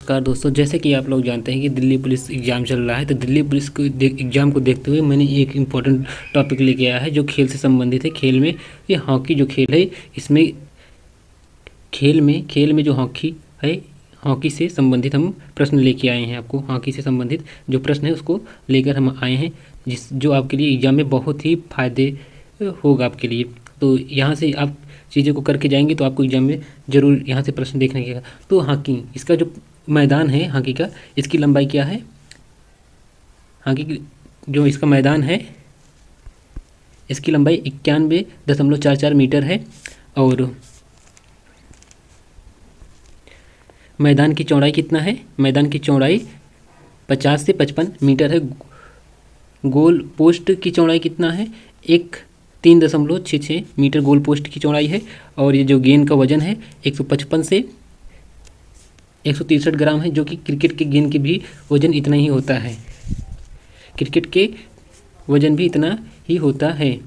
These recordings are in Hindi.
नमस्कार दोस्तों, जैसे कि आप लोग जानते हैं कि दिल्ली पुलिस एग्ज़ाम चल रहा है। तो दिल्ली पुलिस को एग्ज़ाम को देखते हुए मैंने एक इम्पॉर्टेंट टॉपिक लेके आया है जो खेल से संबंधित है। खेल में ये हॉकी जो खेल है, इसमें खेल में जो हॉकी है, हॉकी से संबंधित हम प्रश्न लेके आए हैं। आपको हॉकी से संबंधित जो प्रश्न है उसको लेकर हम आए हैं, जो आपके लिए एग्ज़ाम में बहुत ही फ़ायदे होगा आपके लिए। तो यहाँ से आप चीज़ों को करके जाएंगे तो आपको एग्ज़ाम में ज़रूर यहाँ से प्रश्न देखने के। तो हॉकी, इसका जो मैदान है हॉकी का, इसकी लंबाई क्या है? हॉकी की जो इसका मैदान है, इसकी लंबाई 91.44 मीटर है। और मैदान की चौड़ाई कितना है? मैदान की चौड़ाई 50 से 55 मीटर है। गोल पोस्ट की चौड़ाई कितना है? 3.66 मीटर गोल पोस्ट की चौड़ाई है। और ये जो गेंद का वजन है 155 से 163 ग्राम है, जो कि क्रिकेट के गेंद के भी वजन इतना ही होता है। क्रिकेट के वजन भी इतना ही होता है।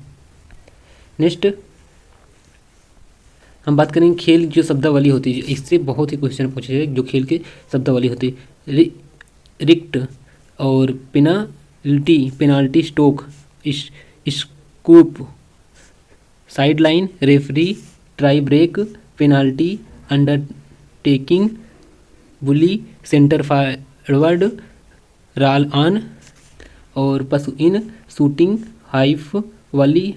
नेक्स्ट हम बात करेंगे खेल जो शब्दावली होती है। इससे बहुत ही क्वेश्चन पूछे जाए जो खेल के शब्दावली होती है। रिक्ट और penalty stroke, scoop, side line, referee, tie break, penalty, undertaking, bully, centre forward, roll on और पशु इन, शूटिंग, हाइफ वाली,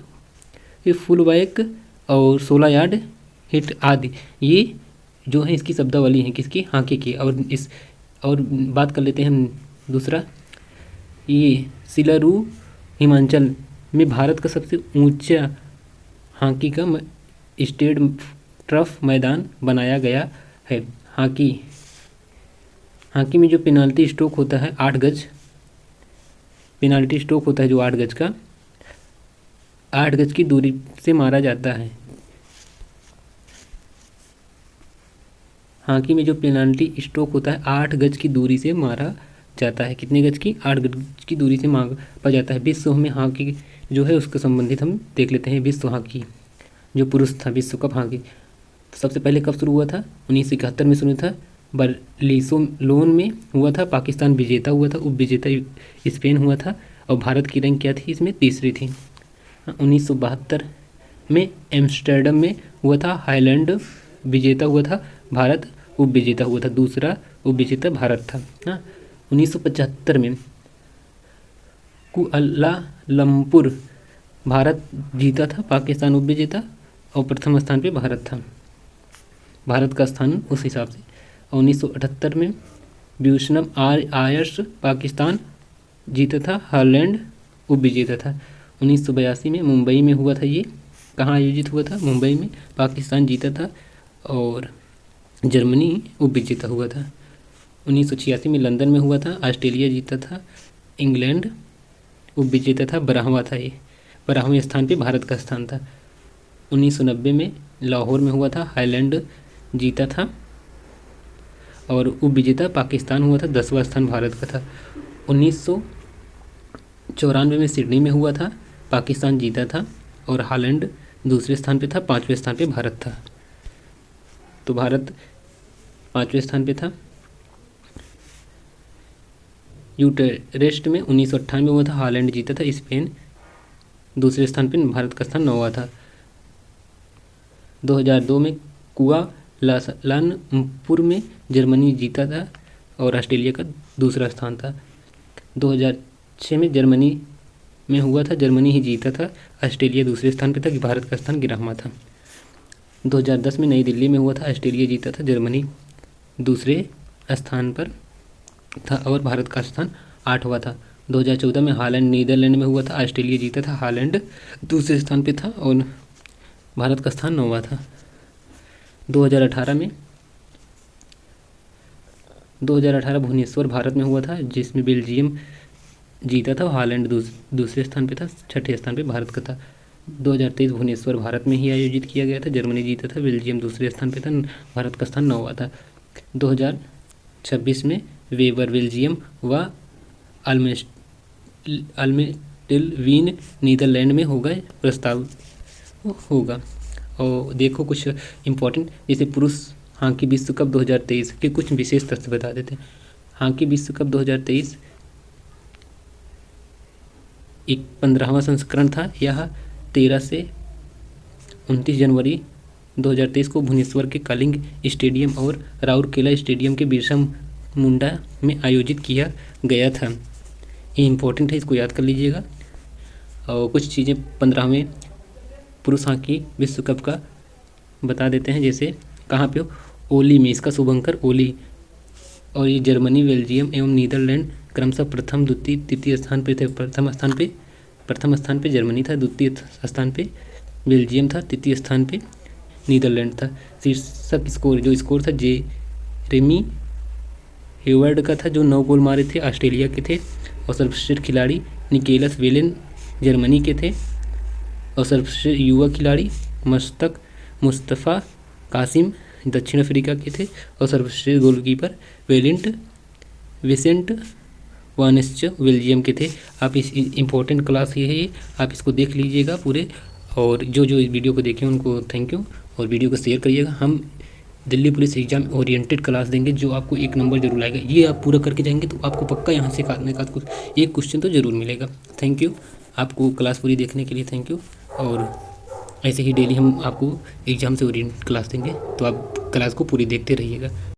फुल बैक और 16 यार्ड हिट आदि। ये जो है इसकी शब्दावली है किसकी? हॉकी की। और बात कर लेते हैं हम दूसरा। ये सिलारू हिमाचल में भारत का सबसे ऊंचा हॉकी का स्टेड टर्फ मैदान बनाया गया है। हॉकी में जो पेनाल्टी स्ट्रोक होता है 8 गज, पेनाल्टी स्ट्रोक होता है जो 8 गज का, 8 गज की दूरी से मारा जाता है। हॉकी में जो पेनाल्टी स्ट्रोक होता है 8 गज की दूरी से मारा जाता है। कितने गज की? 8 गज की दूरी से मारा जाता है। विश्व में हॉकी जो है उसके संबंधित हम देख लेते हैं। विश्व हॉकी जो पुरुष था, विश्व कप हॉकी सबसे पहले कब शुरू हुआ था? 1971 में शुरू था। बार्सिलोना में हुआ था। पाकिस्तान विजेता हुआ था, उप विजेता स्पेन हुआ था। और भारत की रैंक क्या थी इसमें? तीसरी थी। 1972 में एम्स्टर्डम में हुआ था। हाईलैंड विजेता हुआ था, भारत उप विजेता हुआ था। दूसरा उप विजेता भारत था। 1975 में कुआलालंपुर भारत जीता था, पाकिस्तान उप विजेता। और प्रथम स्थान पे भारत था, भारत का स्थान उस हिसाब से। 1978 में ब्यूसनम आयर्स पाकिस्तान जीता था, हालैंड उप विजेता था। 1982 में मुंबई में हुआ था। ये कहाँ आयोजित हुआ था? मुंबई में। पाकिस्तान जीता था और जर्मनी उप विजेता हुआ था। 1986 में लंदन में हुआ था। ऑस्ट्रेलिया जीता था, इंग्लैंड उप विजेता था। 12वां था ये, 12वें स्थान पे भारत का स्थान था। 1990 में लाहौर में हुआ था। हाईलैंड जीता था और उप विजेता पाकिस्तान हुआ था। 10वां स्थान भारत का था। 1994 में सिडनी में हुआ था। पाकिस्तान जीता था और हालैंड दूसरे स्थान पे था। 5वें स्थान पे भारत था। तो भारत 5वें स्थान पे था। यूटेरेस्ट में 1998 में हुआ था। हालैंड जीता था, स्पेन दूसरे स्थान पे, भारत का स्थान 9वां था। 2002 में कुआलालंपुर में जर्मनी जीता था और ऑस्ट्रेलिया का दूसरा स्थान था। 2006 में जर्मनी में हुआ था, जर्मनी ही जीता था, ऑस्ट्रेलिया दूसरे स्थान पे था कि भारत का स्थान 11वां था। 2010 में नई दिल्ली में हुआ था। ऑस्ट्रेलिया जीता था, जर्मनी दूसरे स्थान पर था और भारत का स्थान 8वां था। 2014 में हालैंड नीदरलैंड में हुआ था। ऑस्ट्रेलिया जीता था, हालैंड दूसरे स्थान पे था और भारत का स्थान 9वां था। 2018 भुवनेश्वर भारत में हुआ था, जिसमें बेल्जियम जीता था, हालैंड दूसरे स्थान पे था, 6ठे स्थान पे भारत का था। 2023 भुवनेश्वर भारत में ही आयोजित किया गया था। जर्मनी जीता था, बेल्जियम दूसरे स्थान पे था, भारत का स्थान 9वां था। 2026 में वेबर बेल्जियम व अल्मेटिलवीन नीदरलैंड में होगा प्रस्ताव होगा। और देखो कुछ इम्पोर्टेंट, जैसे पुरुष हॉकी विश्व कप 2023 के कुछ विशेष तथ्य बता देते हैं। हॉकी विश्व कप 2023 एक 15वां संस्करण था। यह 13 से 29 जनवरी 2023 को भुवनेश्वर के कलिंग स्टेडियम और राउरकेला स्टेडियम के बिरसा मुंडा में आयोजित किया गया था। ये इम्पोर्टेंट है, इसको याद कर लीजिएगा। और कुछ चीज़ें 15वें पुरुष हॉकी विश्व कप का बता देते हैं, जैसे कहाँ पे हो, ओली में, इसका शुभंकर ओली। और ये जर्मनी, बेल्जियम एवं नीदरलैंड क्रमशः प्रथम, द्वितीय, तृतीय स्थान पे थे। प्रथम स्थान पे जर्मनी था, द्वितीय स्थान पे बेल्जियम था, तृतीय स्थान पे नीदरलैंड था। शीर्षक स्कोर, जो स्कोर था जेरेमी हेवर्ड का था, जो 9 गोल मारे थे, ऑस्ट्रेलिया के थे। और सर्वश्रेष्ठ खिलाड़ी निकोलस वेलेन जर्मनी के थे। और सर्वश्रेष्ठ युवा खिलाड़ी मुस्तफ़ा कासिम दक्षिण अफ्रीका के थे। और सर्वश्रेष्ठ गोलकीपर विसेंट वानेस्च बेल्जियम के थे। आप इस इम्पोर्टेंट क्लास ये है, आप इसको देख लीजिएगा पूरे। और जो इस वीडियो को देखें उनको थैंक यू, और वीडियो को शेयर करिएगा। हम Delhi police exam oriented class देंगे, जो आपको 1 नंबर जरूर आएगा। ये आप पूरा करके जाएंगे तो आपको पक्का यहाँ से एक क्वेश्चन तो जरूर मिलेगा। थैंक यू, आपको क्लास पूरी देखने के लिए थैंक यू। और ऐसे ही डेली हम आपको एग्जाम से ओरिएंटेड क्लास देंगे, तो आप क्लास को पूरी देखते रहिएगा।